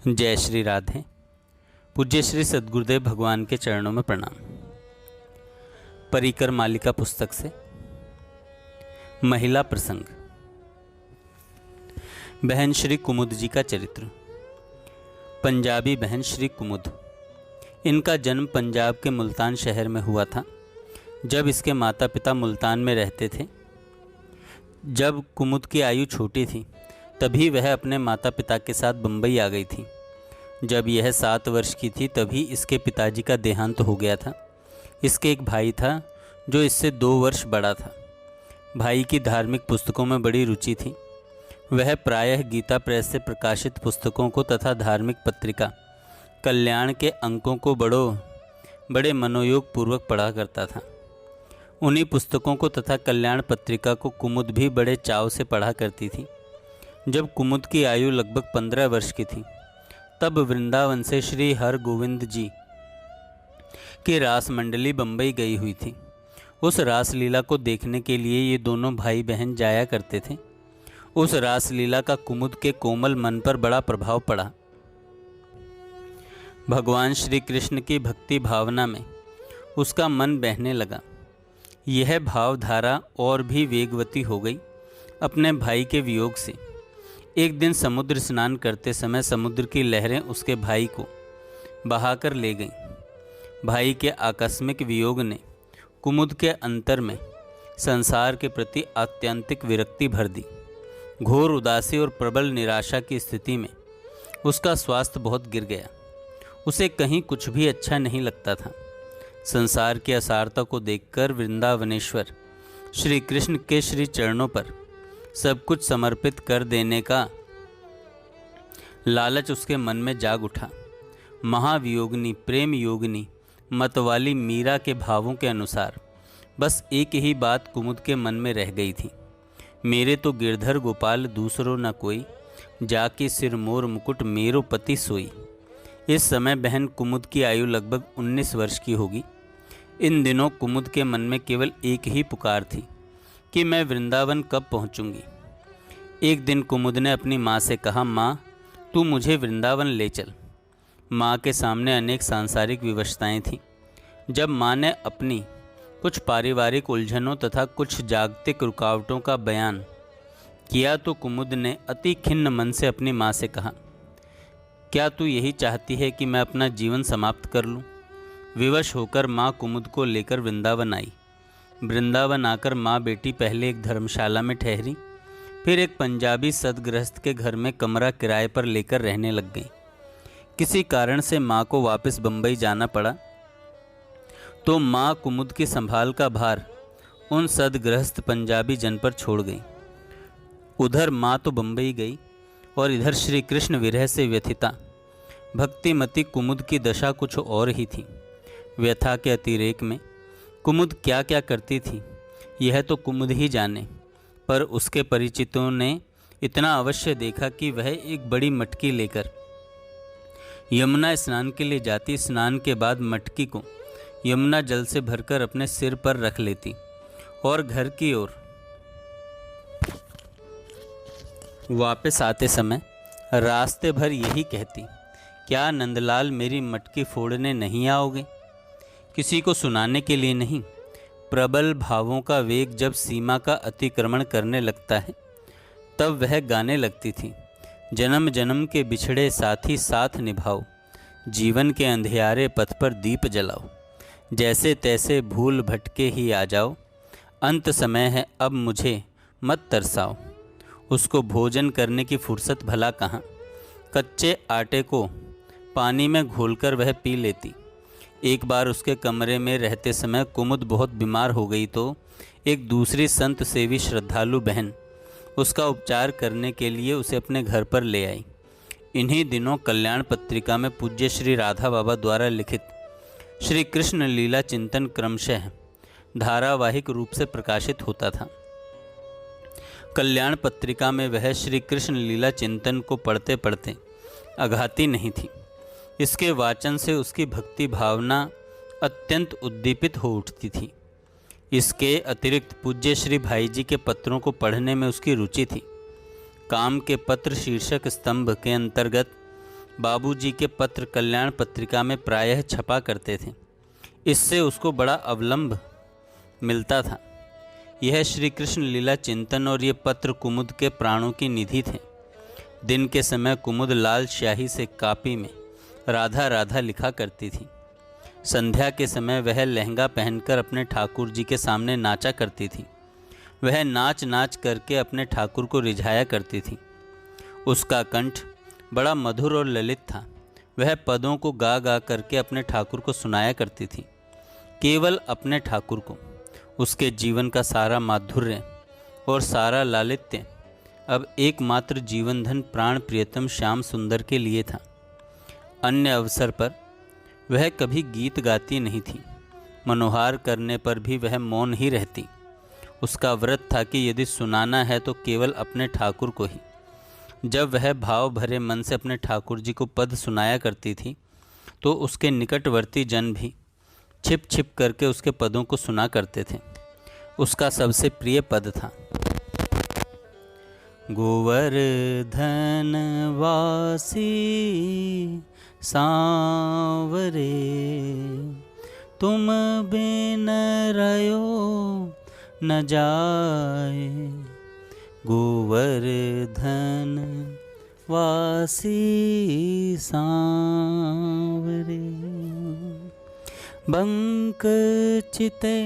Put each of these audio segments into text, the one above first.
जय श्री राधे। पूज्य श्री सद्गुरुदेव भगवान के चरणों में प्रणाम। परिकर मालिका पुस्तक से महिला प्रसंग। बहन श्री कुमुद जी का चरित्र। पंजाबी बहन श्री कुमुद, इनका जन्म पंजाब के मुल्तान शहर में हुआ था। जब इसके माता पिता मुल्तान में रहते थे। जब कुमुद की आयु छोटी थी तभी वह अपने माता पिता के साथ बम्बई आ गई थी। जब यह 7 वर्ष की थी तभी इसके पिताजी का देहांत हो गया था। इसके एक भाई था जो इससे 2 वर्ष बड़ा था। भाई की धार्मिक पुस्तकों में बड़ी रुचि थी। वह प्रायः गीता प्रेस से प्रकाशित पुस्तकों को तथा धार्मिक पत्रिका कल्याण के अंकों को बड़े मनोयोग पूर्वक पढ़ा करता था। उन्हीं पुस्तकों को तथा कल्याण पत्रिका को कुमुद भी बड़े चाव से पढ़ा करती थी। जब कुमुद की आयु लगभग 15 वर्ष की थी तब वृंदावन से श्री हरगोविंद जी की रास मंडली बम्बई गई हुई थी। उस रासलीला को देखने के लिए ये दोनों भाई बहन जाया करते थे। उस रासलीला का कुमुद के कोमल मन पर बड़ा प्रभाव पड़ा। भगवान श्री कृष्ण की भक्ति भावना में उसका मन बहने लगा। यह भावधारा और भी वेगवती हो गई अपने भाई के वियोग से। एक दिन समुद्र स्नान करते समय समुद्र की लहरें उसके भाई को बहाकर ले गईं। भाई के आकस्मिक वियोग ने कुमुद के अंतर में संसार के प्रति आत्यंतिक विरक्ति भर दी। घोर उदासी और प्रबल निराशा की स्थिति में उसका स्वास्थ्य बहुत गिर गया। उसे कहीं कुछ भी अच्छा नहीं लगता था। संसार की असारता को देखकर वृंदावनेश्वर श्री कृष्ण के श्री चरणों पर सब कुछ समर्पित कर देने का लालच उसके मन में जाग उठा। महावियोगिनी प्रेम योगिनी मतवाली मीरा के भावों के अनुसार बस एक ही बात कुमुद के मन में रह गई थी। मेरे तो गिरधर गोपाल दूसरो न कोई, जाके सिर मोर मुकुट मेरो पति सोई। इस समय बहन कुमुद की आयु लगभग 19 वर्ष की होगी। इन दिनों कुमुद के मन में केवल एक ही पुकार थी कि मैं वृंदावन कब पहुंचूंगी। एक दिन कुमुद ने अपनी माँ से कहा, माँ तू मुझे वृंदावन ले चल। माँ के सामने अनेक सांसारिक विवशताएं थीं। जब माँ ने अपनी कुछ पारिवारिक उलझनों तथा कुछ जागतिक रुकावटों का बयान किया तो कुमुद ने अति खिन्न मन से अपनी माँ से कहा, क्या तू यही चाहती है कि मैं अपना जीवन समाप्त कर लूँ? विवश होकर माँ कुमुद को लेकर वृंदावन आई। वृंदावन आकर माँ बेटी पहले एक धर्मशाला में ठहरी, फिर एक पंजाबी सदगृहस्थ के घर में कमरा किराए पर लेकर रहने लग गई। किसी कारण से माँ को वापस बम्बई जाना पड़ा तो माँ कुमुद की संभाल का भार उन सदगृहस्थ पंजाबी जन पर छोड़ गई। उधर माँ तो बम्बई गई और इधर श्री कृष्ण विरह से व्यथिता भक्तिमती कुमुद की दशा कुछ और ही थी। व्यथा के अतिरेक में कुमुद क्या क्या करती थी यह तो कुमुद ही जाने, पर उसके परिचितों ने इतना अवश्य देखा कि वह एक बड़ी मटकी लेकर यमुना स्नान के लिए जाती। स्नान के बाद मटकी को यमुना जल से भरकर अपने सिर पर रख लेती और घर की ओर वापस आते समय रास्ते भर यही कहती, क्या नंदलाल मेरी मटकी फोड़ने नहीं आओगे? किसी को सुनाने के लिए नहीं। प्रबल भावों का वेग जब सीमा का अतिक्रमण करने लगता है तब वह गाने लगती थी, जन्म जन्म के बिछड़े साथी साथ निभाओ, जीवन के अंधियारे पथ पर दीप जलाओ, जैसे तैसे भूल भटके ही आ जाओ, अंत समय है अब मुझे मत तरसाओ। उसको भोजन करने की फुर्सत भला कहाँ। कच्चे आटे को पानी में घोलकर वह पी लेती। एक बार उसके कमरे में रहते समय कुमुद बहुत बीमार हो गई तो एक दूसरी संत सेवी श्रद्धालु बहन उसका उपचार करने के लिए उसे अपने घर पर ले आई। इन्हीं दिनों कल्याण पत्रिका में पूज्य श्री राधा बाबा द्वारा लिखित श्री कृष्ण लीला चिंतन क्रमशः धारावाहिक रूप से प्रकाशित होता था। कल्याण पत्रिका में वह श्री कृष्ण लीला चिंतन को पढ़ते पढ़ते अघाती नहीं थी। इसके वाचन से उसकी भक्ति भावना अत्यंत उद्दीपित हो उठती थी। इसके अतिरिक्त पूज्य श्री भाई जी के पत्रों को पढ़ने में उसकी रुचि थी। काम के पत्र शीर्षक स्तंभ के अंतर्गत बाबूजी के पत्र कल्याण पत्रिका में प्रायः छपा करते थे। इससे उसको बड़ा अवलंब मिलता था। यह श्री कृष्ण लीला चिंतन और ये पत्र कुमुद के प्राणों की निधि थे। दिन के समय कुमुद लाल स्याही से कापी में राधा राधा लिखा करती थी। संध्या के समय वह लहंगा पहनकर अपने ठाकुर जी के सामने नाचा करती थी। वह नाच नाच करके अपने ठाकुर को रिझाया करती थी। उसका कंठ बड़ा मधुर और ललित था। वह पदों को गा गा करके अपने ठाकुर को सुनाया करती थी। केवल अपने ठाकुर को। उसके जीवन का सारा माधुर्य और सारा लालित्य अब एकमात्र जीवन धन प्राण प्रियतम श्याम सुंदर के लिए था। अन्य अवसर पर वह कभी गीत गाती नहीं थी। मनोहार करने पर भी वह मौन ही रहती। उसका व्रत था कि यदि सुनाना है तो केवल अपने ठाकुर को ही। जब वह भाव भरे मन से अपने ठाकुर जी को पद सुनाया करती थी तो उसके निकटवर्ती जन भी छिप छिप करके उसके पदों को सुना करते थे। उसका सबसे प्रिय पद था, गोवर्धन वासी सांवरे, तुम बिन रयो न जाए। गोवर्धन वासी सांवरे, बंक चिते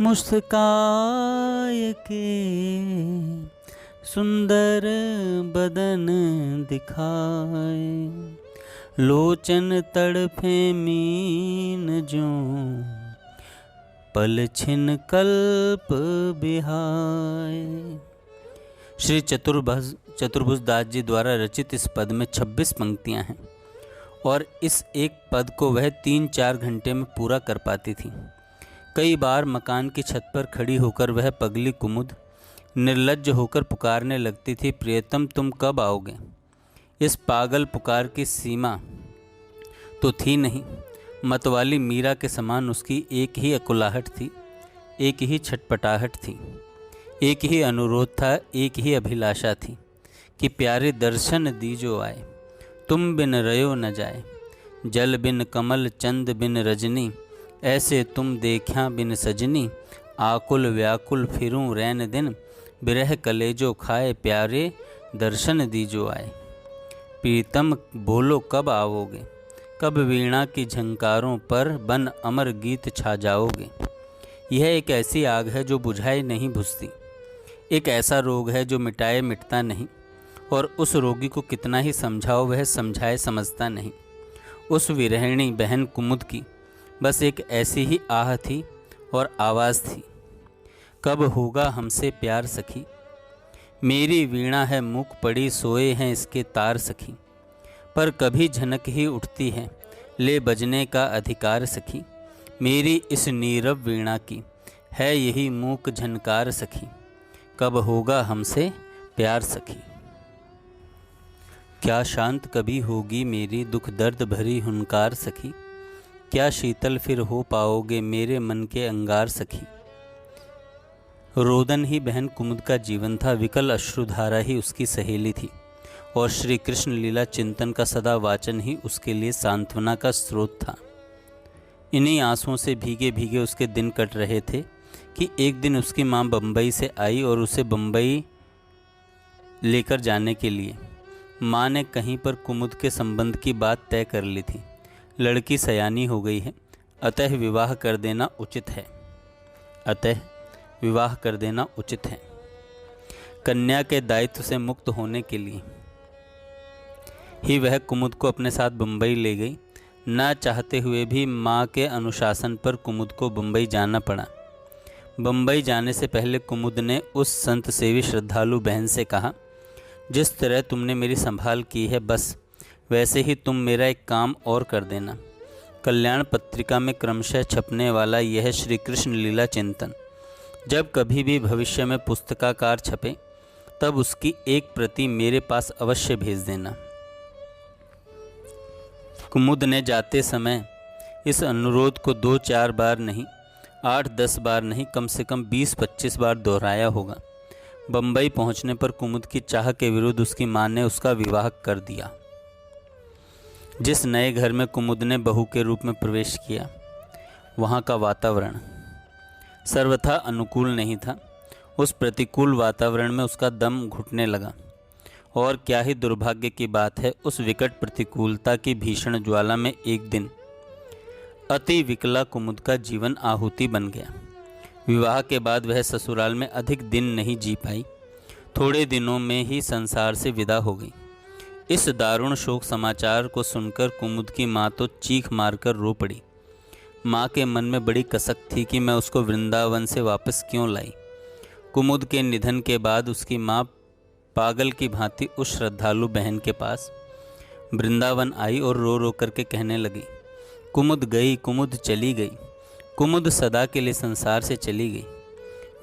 मुस्काय के, सुंदर बदन दिखाए। लोचन तड़फे मीन जो, पल छिन कल्प बिहाय। श्री चतुर्भुज दास जी द्वारा रचित इस पद में 26 पंक्तियां हैं और इस एक पद को वह 3-4 घंटे में पूरा कर पाती थी। कई बार मकान की छत पर खड़ी होकर वह पगली कुमुद निर्लज्ज होकर पुकारने लगती थी, प्रियतम तुम कब आओगे। इस पागल पुकार की सीमा तो थी नहीं। मतवाली मीरा के समान उसकी एक ही अकुलाहट थी, एक ही छटपटाहट थी, एक ही अनुरोध था, एक ही अभिलाषा थी कि प्यारे दर्शन दीजो आए, तुम बिन रयो न जाए। जल बिन कमल चंद बिन रजनी, ऐसे तुम देखा बिन सजनी। आकुल व्याकुल फिरूं रैन दिन, बिरह कलेजो खाए प्यारे दर्शन दीजो आए। प्रीतम बोलो कब आओगे, कब वीणा की झंकारों पर बन अमर गीत छा जाओगे। यह एक ऐसी आग है जो बुझाए नहीं बुझती, एक ऐसा रोग है जो मिटाए मिटता नहीं, और उस रोगी को कितना ही समझाओ वह समझाए समझता नहीं। उस विरहिणी बहन कुमुद की बस एक ऐसी ही आह थी और आवाज़ थी, कब होगा हमसे प्यार सखी। मेरी वीणा है मूक पड़ी, सोए हैं इसके तार सखी। पर कभी झनक ही उठती है, ले बजने का अधिकार सखी। मेरी इस नीरव वीणा की है यही मूक झनकार सखी। कब होगा हमसे प्यार सखी। क्या शांत कभी होगी मेरी दुख दर्द भरी हुनकार सखी। क्या शीतल फिर हो पाओगे मेरे मन के अंगार सखी। रोदन ही बहन कुमुद का जीवन था, विकल अश्रुधारा ही उसकी सहेली थी, और श्री कृष्ण लीला चिंतन का सदा वाचन ही उसके लिए सांत्वना का स्रोत था। इन्हीं आंसुओं से भीगे भीगे उसके दिन कट रहे थे कि एक दिन उसकी माँ बम्बई से आई और उसे बम्बई लेकर जाने के लिए माँ ने कहीं पर कुमुद के संबंध की बात तय कर ली थी। लड़की सयानी हो गई है, अतः विवाह कर देना उचित है, अतः विवाह कर देना उचित है। कन्या के दायित्व से मुक्त होने के लिए ही वह कुमुद को अपने साथ बम्बई ले गई। न चाहते हुए भी माँ के अनुशासन पर कुमुद को बम्बई जाना पड़ा। बम्बई जाने से पहले कुमुद ने उस संत सेवी श्रद्धालु बहन से कहा, जिस तरह तुमने मेरी संभाल की है बस वैसे ही तुम मेरा एक काम और कर देना। कल्याण पत्रिका में क्रमशः छपने वाला यह श्री कृष्ण लीला चिंतन जब कभी भी भविष्य में पुस्तकाकार छपे तब उसकी एक प्रति मेरे पास अवश्य भेज देना। कुमुद ने जाते समय इस अनुरोध को 2-4 बार नहीं, 8-10 बार नहीं, कम से कम 20-25 बार दोहराया होगा। बम्बई पहुंचने पर कुमुद की चाह के विरुद्ध उसकी मां ने उसका विवाह कर दिया। जिस नए घर में कुमुद ने बहू के रूप में प्रवेश किया, वहाँ का वातावरण सर्वथा अनुकूल नहीं था। उस प्रतिकूल वातावरण में उसका दम घुटने लगा। और क्या ही दुर्भाग्य की बात है, उस विकट प्रतिकूलता की भीषण ज्वाला में एक दिन अति विकला कुमुद का जीवन आहुति बन गया। विवाह के बाद वह ससुराल में अधिक दिन नहीं जी पाई। थोड़े दिनों में ही संसार से विदा हो गई। इस दारुण शोक समाचार को सुनकर कुमुद की माँ तो चीख मारकर रो पड़ी। माँ के मन में बड़ी कसक थी कि मैं उसको वृंदावन से वापस क्यों लाई। कुमुद के निधन के बाद उसकी माँ पागल की भांति उस श्रद्धालु बहन के पास वृंदावन आई और रो रो करके कहने लगी, कुमुद गई, कुमुद चली गई, कुमुद सदा के लिए संसार से चली गई।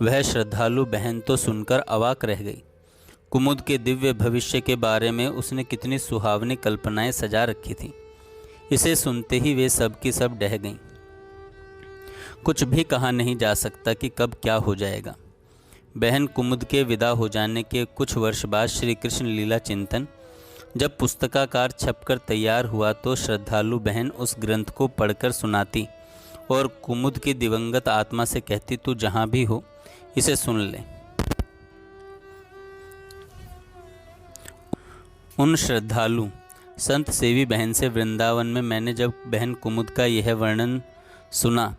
वह श्रद्धालु बहन तो सुनकर अवाक रह गई। कुमुद के दिव्य भविष्य के बारे में उसने कितनी सुहावनी कल्पनाएं सजा रखी थी। इसे सुनते ही वे सब की सब डह गईं। कुछ भी कहा नहीं जा सकता कि कब क्या हो जाएगा। बहन कुमुद के विदा हो जाने के कुछ वर्ष बाद श्री कृष्ण लीला चिंतन जब पुस्तकाकार छपकर तैयार हुआ तो श्रद्धालु बहन उस ग्रंथ को पढ़कर सुनाती और कुमुद की दिवंगत आत्मा से कहती, तू जहाँ भी हो इसे सुन ले। उन श्रद्धालु संत सेवी बहन से वृंदावन में मैंने जब बहन कुमुद का यह वर्णन सुना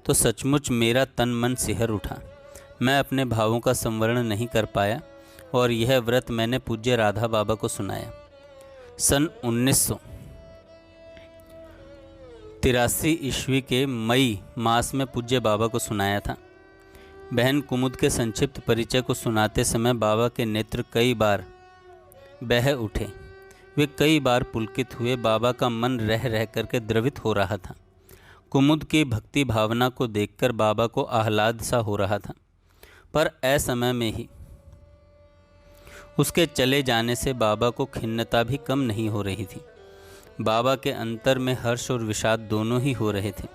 तो सचमुच मेरा तन मन सिहर उठा। मैं अपने भावों का संवरण नहीं कर पाया और यह व्रत मैंने पूज्य राधा बाबा को सुनाया। सन 1983 ईस्वी के मई मास में पूज्य बाबा को सुनाया था। बहन कुमुद के संक्षिप्त परिचय को सुनाते समय बाबा के नेत्र कई बार बह उठे। वे कई बार पुलकित हुए। बाबा का मन रह रह करके द्रवित हो रहा था। कुमुद की भक्ति भावना को देखकर बाबा को आह्लाद सा हो रहा था, पर असमय में ही उसके चले जाने से बाबा को खिन्नता भी कम नहीं हो रही थी। बाबा के अंतर में हर्ष और विषाद दोनों ही हो रहे थे।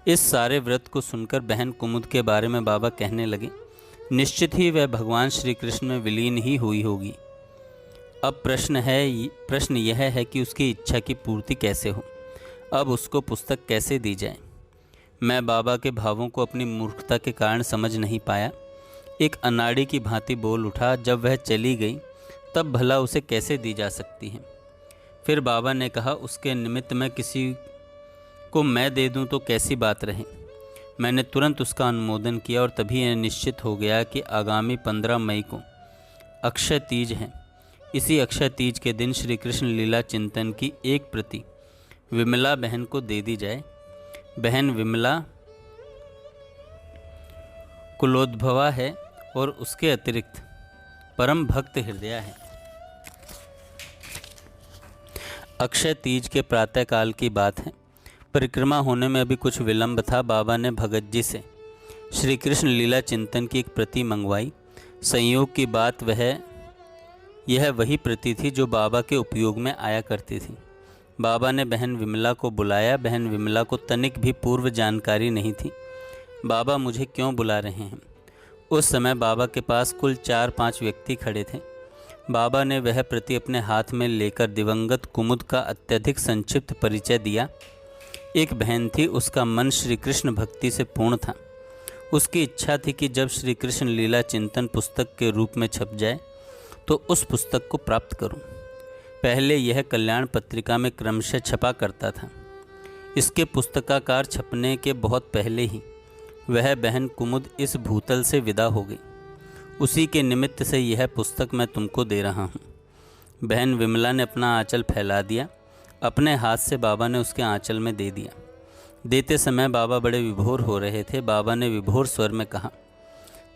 इस सारे व्रत को सुनकर बहन कुमुद के बारे में बाबा कहने लगे, निश्चित ही वह भगवान श्री कृष्ण में विलीन ही हुई होगी। अब प्रश्न यह है कि उसकी इच्छा की पूर्ति कैसे हो। अब उसको पुस्तक कैसे दी जाए। मैं बाबा के भावों को अपनी मूर्खता के कारण समझ नहीं पाया। एक अनाड़ी की भांति बोल उठा, जब वह चली गई तब भला उसे कैसे दी जा सकती है। फिर बाबा ने कहा, उसके निमित्त मैं किसी को मैं दे दूं तो कैसी बात रहे। मैंने तुरंत उसका अनुमोदन किया और तभी यह निश्चित हो गया कि आगामी 15 मई को अक्षय तीज है। इसी अक्षय तीज के दिन श्री कृष्ण लीला चिंतन की एक प्रति विमला बहन को दे दी जाए। बहन विमला कुलोद्भवा है और उसके अतिरिक्त परम भक्त हृदय है। अक्षय तीज के प्रातःकाल की बात है। परिक्रमा होने में अभी कुछ विलंब था। बाबा ने भगत जी से श्री कृष्ण लीला चिंतन की एक प्रति मंगवाई। संयोग की बात यह वही प्रति थी जो बाबा के उपयोग में आया करती थी। बाबा ने बहन विमला को बुलाया। बहन विमला को तनिक भी पूर्व जानकारी नहीं थी बाबा मुझे क्यों बुला रहे हैं। उस समय बाबा के पास कुल 4-5 व्यक्ति खड़े थे। बाबा ने वह प्रति अपने हाथ में लेकर दिवंगत कुमुद का अत्यधिक संक्षिप्त परिचय दिया। एक बहन थी, उसका मन श्री कृष्ण भक्ति से पूर्ण था। उसकी इच्छा थी कि जब श्री कृष्ण लीला चिंतन पुस्तक के रूप में छप जाए तो उस पुस्तक को प्राप्त करूं। पहले यह कल्याण पत्रिका में क्रमशः छपा करता था। इसके पुस्तकाकार छपने के बहुत पहले ही वह बहन कुमुद इस भूतल से विदा हो गई। उसी के निमित्त से यह पुस्तक मैं तुमको दे रहा हूँ। बहन विमला ने अपना आंचल फैला दिया। अपने हाथ से बाबा ने उसके आंचल में दे दिया। देते समय बाबा बड़े विभोर हो रहे थे। बाबा ने विभोर स्वर में कहा,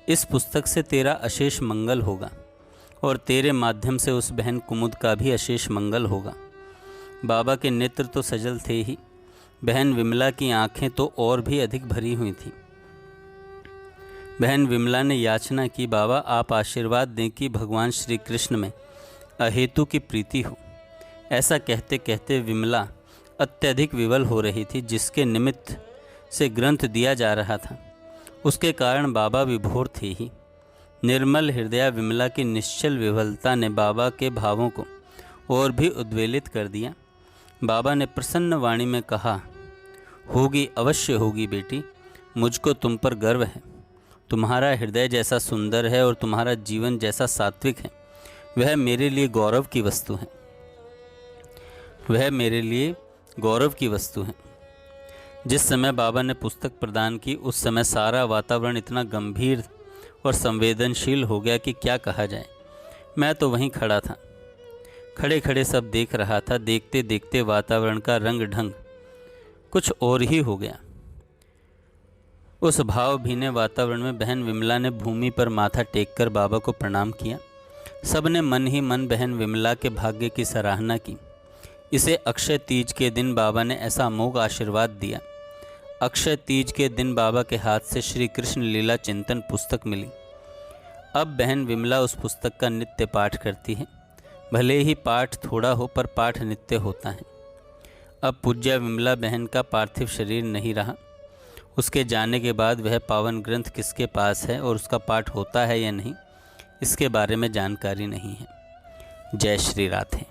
इस पुस्तक से तेरा अशेष मंगल होगा और तेरे माध्यम से उस बहन कुमुद का भी अशेष मंगल होगा। बाबा के नेत्र तो सजल थे ही, बहन विमला की आंखें तो और भी अधिक भरी हुई थीं। बहन विमला ने याचना की, बाबा आप आशीर्वाद दें कि भगवान श्री कृष्ण में अहेतु की प्रीति हो। ऐसा कहते कहते विमला अत्यधिक विवल हो रही थी। जिसके निमित्त से ग्रंथ दिया जा रहा था उसके कारण बाबा विभोर थे ही। निर्मल हृदय विमला की निश्चल विवलता ने बाबा के भावों को और भी उद्वेलित कर दिया। बाबा ने प्रसन्न वाणी में कहा, होगी, अवश्य होगी बेटी, मुझको तुम पर गर्व है। तुम्हारा हृदय जैसा सुंदर है और तुम्हारा जीवन जैसा सात्विक है, वह मेरे लिए गौरव की वस्तु है। वह मेरे लिए गौरव की वस्तु है। जिस समय बाबा ने पुस्तक प्रदान की, उस समय सारा वातावरण इतना गंभीर और संवेदनशील हो गया कि क्या कहा जाए। मैं तो वहीं खड़ा था, खड़े खड़े सब देख रहा था। देखते देखते वातावरण का रंग ढंग कुछ और ही हो गया। उस भाव भीने वातावरण में बहन विमला ने भूमि पर माथा टेककर बाबा को प्रणाम किया। सबने मन ही मन बहन विमला के भाग्य की सराहना की। इसे अक्षय तीज के दिन बाबा ने ऐसा अमोघ आशीर्वाद दिया। अक्षय तीज के दिन बाबा के हाथ से श्री कृष्ण लीला चिंतन पुस्तक मिली। अब बहन विमला उस पुस्तक का नित्य पाठ करती है। भले ही पाठ थोड़ा हो, पर पाठ नित्य होता है। अब पूज्या विमला बहन का पार्थिव शरीर नहीं रहा। उसके जाने के बाद वह पावन ग्रंथ किसके पास है और उसका पाठ होता है या नहीं, इसके बारे में जानकारी नहीं है। जय श्री राधे।